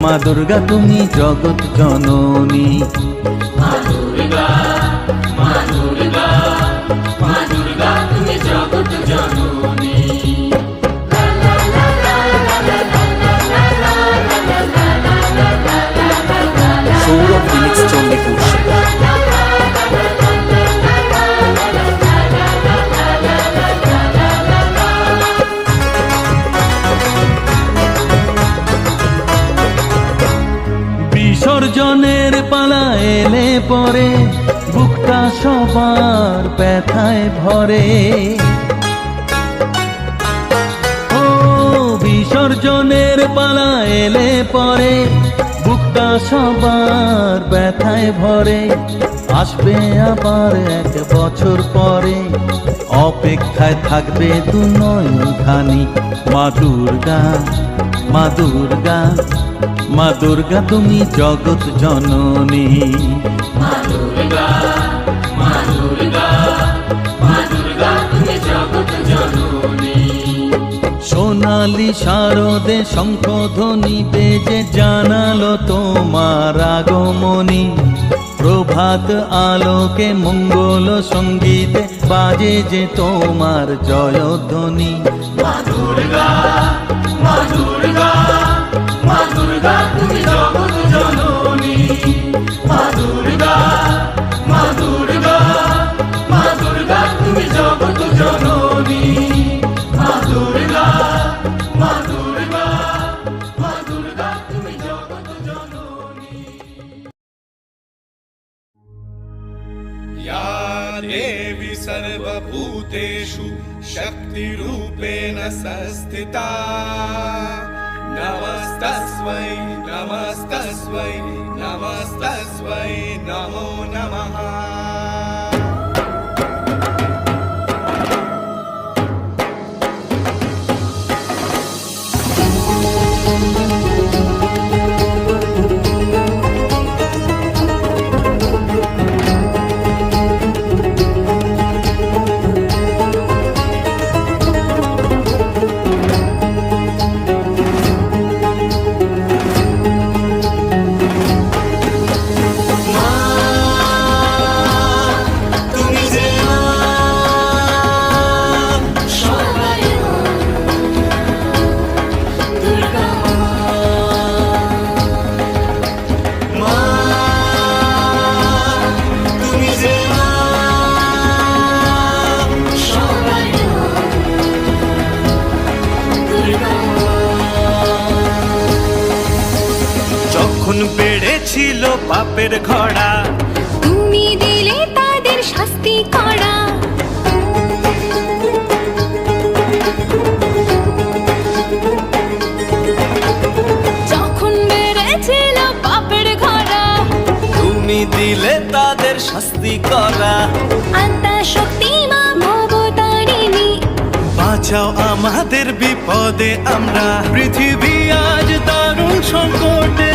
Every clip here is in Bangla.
মা দুর্গা তুমি জগৎ জননী। মা দুর্গা, মা দুর্গা, মা দুর্গা তুমি জগৎ জননী। সৌরভ লিমিক্স চণ্ডীপুর। বিসর্জনের পালা এলে পরে বুকটা সবার ব্যথায় ভরে। ও বিসর্জনের পালা এলে পরে বুকটা সবার ব্যথায় ভরে। আসবে আবার এক বছর পরে, অপেক্ষায় থাকবে দু নয়নখানি। মা দুর্গা, মা দুর্গা, মা দুর্গা তুমি জগৎ জননী। মা দুর্গা, মা দুর্গা, মা দুর্গা তুমি জগৎ জননী। সোনালি শারদে শঙ্খধ্বনি বেজে জানালো তোমার আগমনী। প্রভাত আলোকে মঙ্গল সঙ্গীতে বাজে যে তোমার জয়ধ্বনি। মা দুর্গা, মা দুর্গা, মা দুর্গা তুমি জগৎ জননী। মা দুর্গা, মা দুর্গা, মা দুর্গা তুমি জগৎ জননী। মা দুর্গা, মা দুর্গা, মা দুর্গা তুমি জগৎ জননী। या देवी सर्वभूतेषु शक्तिरूपेण संस्थिता। नमस्तस्मै, नमस्तस्मै, नमस्तस्मै नमो नमः। যখন বেড়েছিল পাপের ঘোড়া, তুমি দিলে তাদের শাস্তি করা। যখন বেড়েছিল পাপের ঘোড়া, তুমি দিলে তাদের শাস্তি করা। আত্মা শক্তি মা ভবতারিণী, বাঁচাও আমাদের বিপদে আমরা। পৃথিবী আজ দারুণ সংকটে,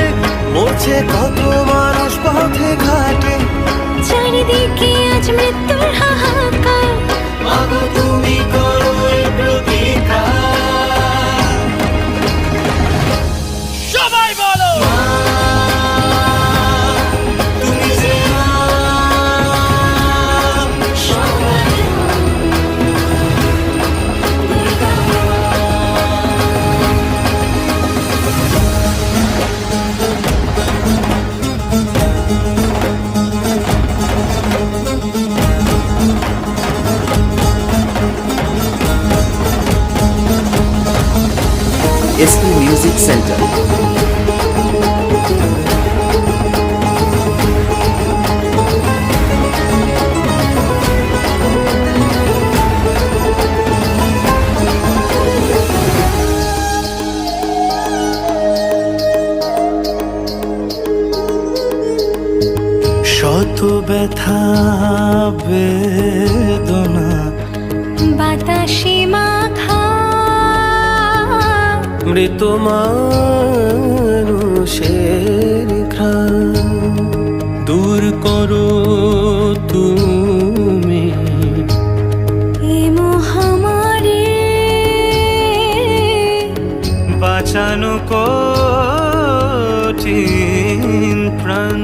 মরছে কত মানুষ পথে ঘাটে। চারিদিকে আজ মৃত্যুর হাহাকার। মাগো তুমি করো এর প্রতিকার। সবাই বলো তুমি যে মা। SP music centre. শত ব্যথা বেদনা বাতাসে মাখা, মৃত মানুষের ঘ্রাণ দূর করো তুমি। এ মহামারী বাঁচানো প্রাচীন প্রাণ।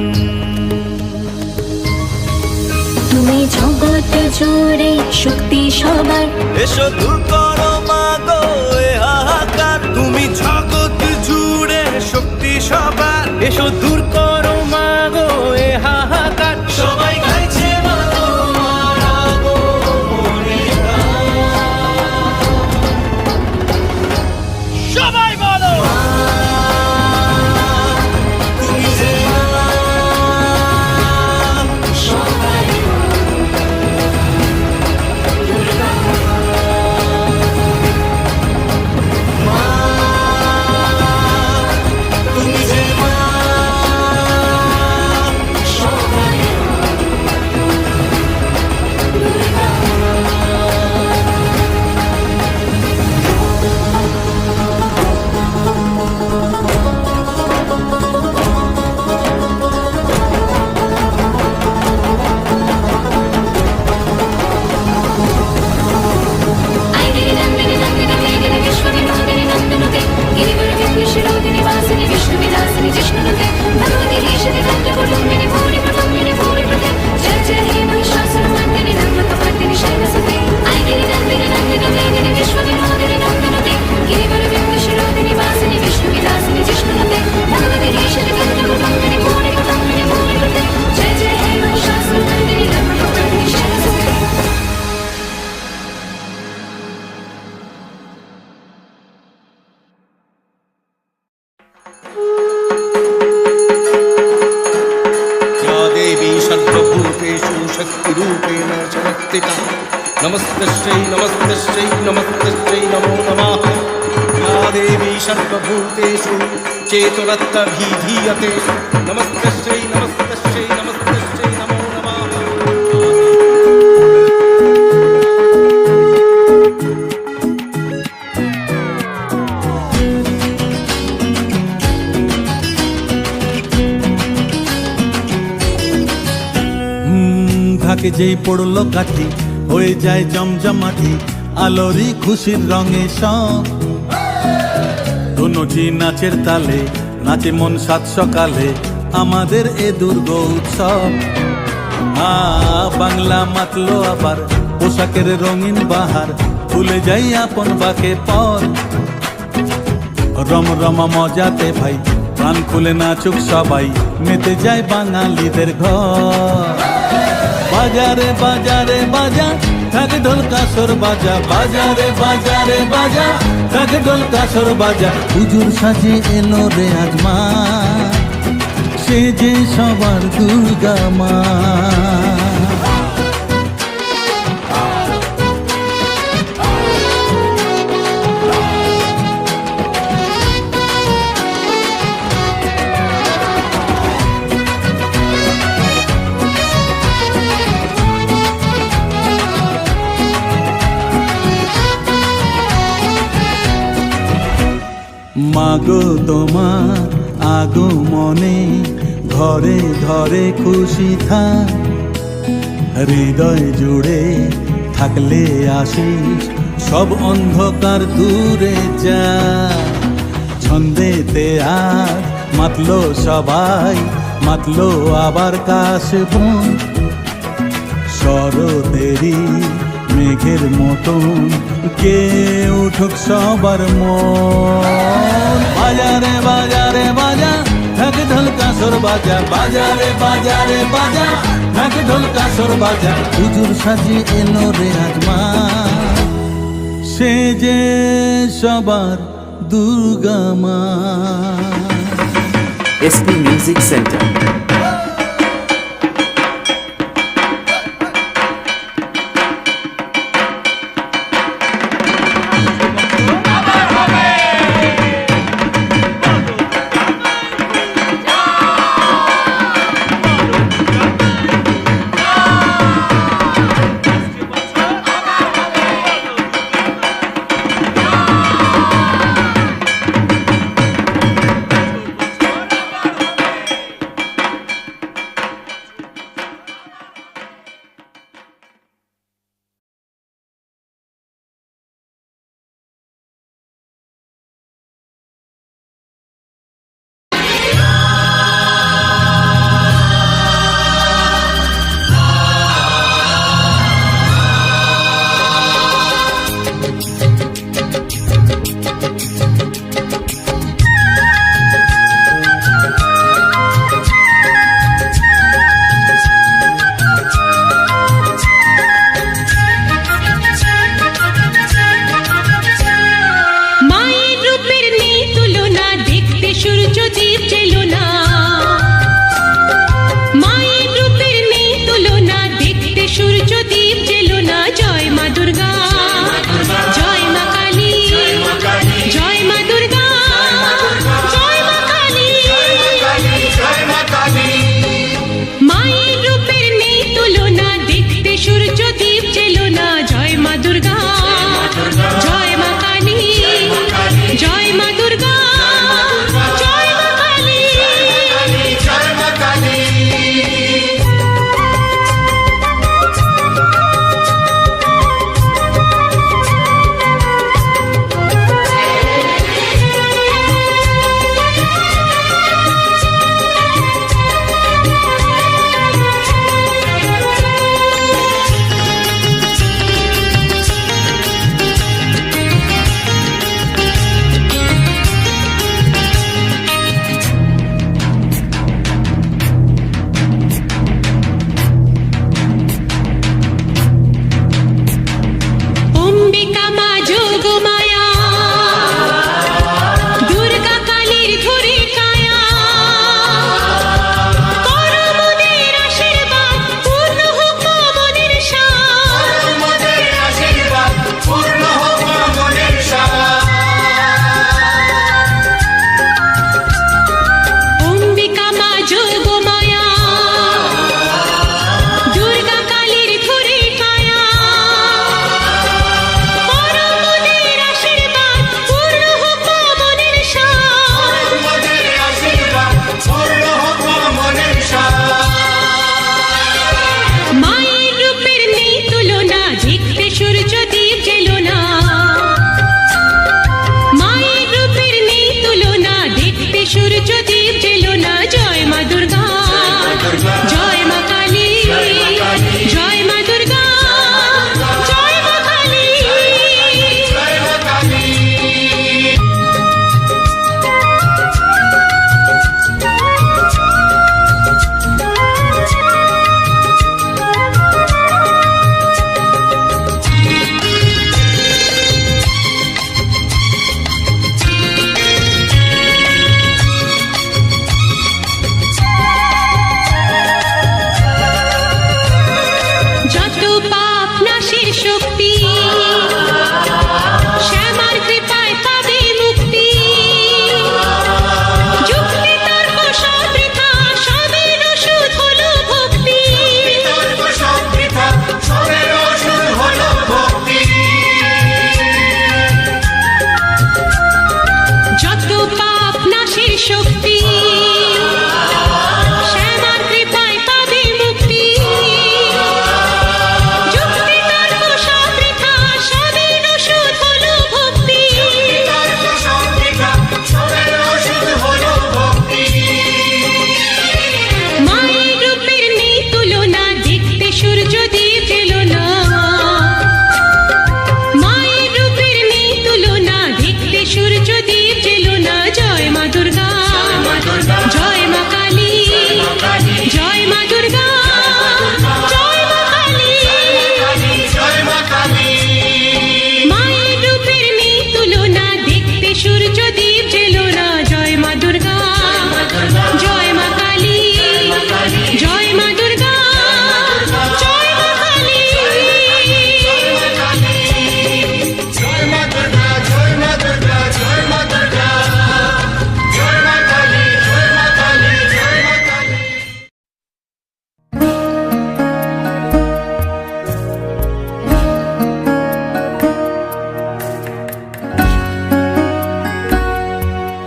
তুমি জগৎ জুড়ে শক্তি সবার, এসো দূর করো মাগো এ হাহাকার। তুমি জগৎ জুড়ে শক্তি সবার, এসো দূর করো মাগো এ হাহাকার। সবাই গাইছে মা তোমার আগমনে গান। সবাই বলো তুমি যে शक्तिरूपेण समस्थिता नमस्तस्यै नमस्तस्यै नमस्तस्यै नमो नमः। या देवी सर्वभूतेषु चेतनत्वभिधीयते नमस्तस्यै नमस्तस्यै नमस्तस्यै नमो नमः। থাকে যেই পড়লো কাঠি হয়ে যায় জমজমাটি, আলোরই খুশির রঙে সব ধনুজি নাচের তালে নাচে মন সাত সকালে আমাদের এ দুর্গ উৎসব। বাংলা মাতলো আবার পোশাকের রঙিন বাহার, ভুলে যাই আপন বাকে পর রমরমা মজাতে ভাই প্রাণ খুলে নাচুক সবাই, মেতে যায় বাঙালিদের ঘর। বাজারে বাজারে বাজা থাকে ঢোল কাসর বাজা, বাজারে বাজারে বাজা থাকে ঢোল কাসর বাজা। হুজুর সাজে এলো রে আজমা, সে যে সবার দুর্গা মা। মাগো তোমার আগমনে ঘরে ঘরে খুশি থাক, হৃদয় জুড়ে থাকলে আশিস সব অন্ধকার দূরে যা। ছন্দেতে আর মাতলো সবাই, মাতলো আবার কাশবন শরতেরই মেঘের মতন কে উঠুক সবার মন। বাজারে বাজারে বাজা থাকে ঢোল কাসর বাজা, বাজারে বাজারে বাজা থাকে ঢোল কাসর বাজা। হুজুর সাজি এলো রে আজমা, সে যে সবার দুর্গা মা। SP Music Center.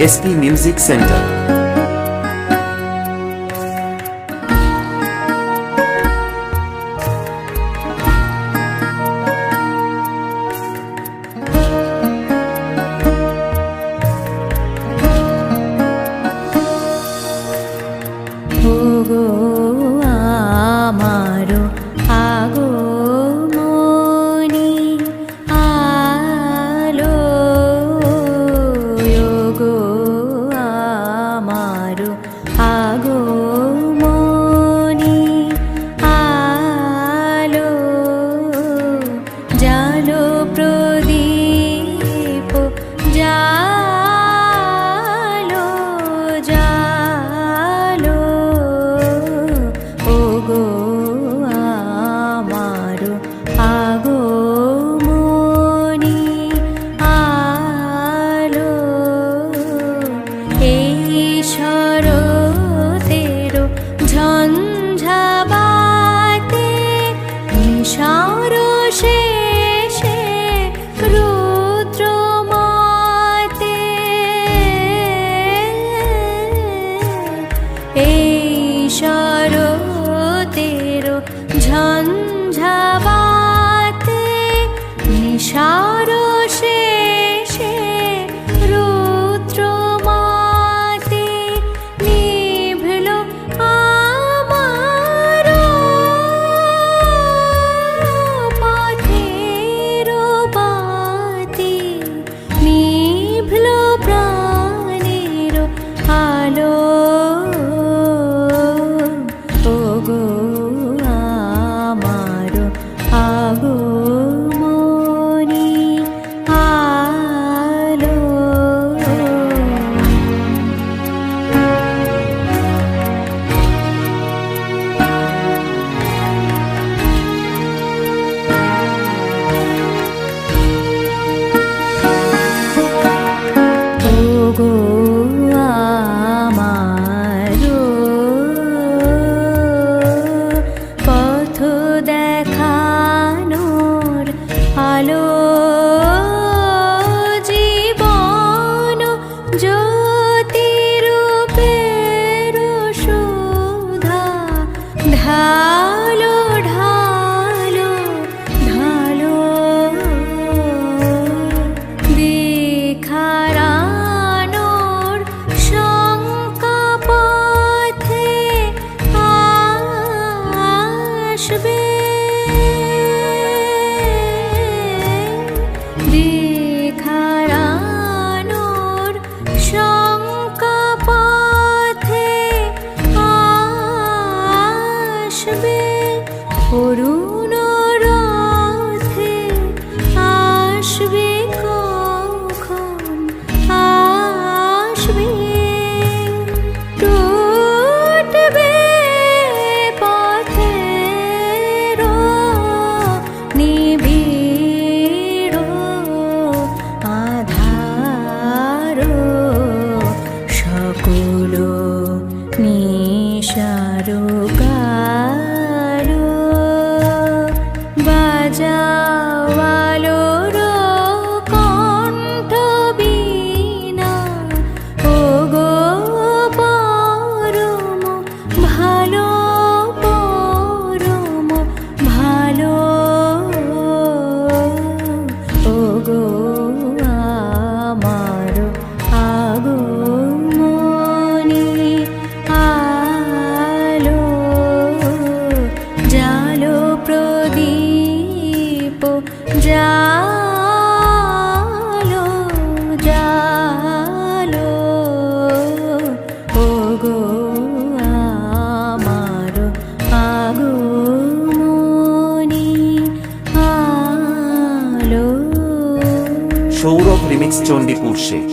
SP Music Center. ওগো আমারো আগমনী আলো, ওগো আমারো আগমনী আলো, জালো প্রদীপ জালো জালো, ওগো আমারো আগমনী আলো, এই শরতেরো ঝঞ্ঝাবাতে নিশার শেষে রুদ্রমাতে, এই শরতেরো ঝঞ্ঝাবাতে নিশার শেষে রুদ্রমাতে নিভল আমার পথের বাতি, নিভল প্রাণের আলো, ওগো আমারো আগমনী আলো। ওগো আমারো পথ দেখানোর আলো, জীবন জ্যোতিরূপের সুধা ঢালো ঢালো ঢালো, দেখারানোর শঙ্কা পথে আসবে, দেখারানোর শঙ্কা পথে আসবে, অরুণ রথে আসবে, কখন আসবে, টুটবে পথের নিবিড় আধার, সকল নিশার গারো, বাজাও আলোর কণ্ঠ বীণা, ওগো পরম ভালো পরম ভালো, ওগো আমারো আগমনী আলো, জালো প্রদীপ জালো জালো, ওগো আমারো আগমনী আলো। সৌরভ রিমিক্স চণ্ডীপুর শেষ।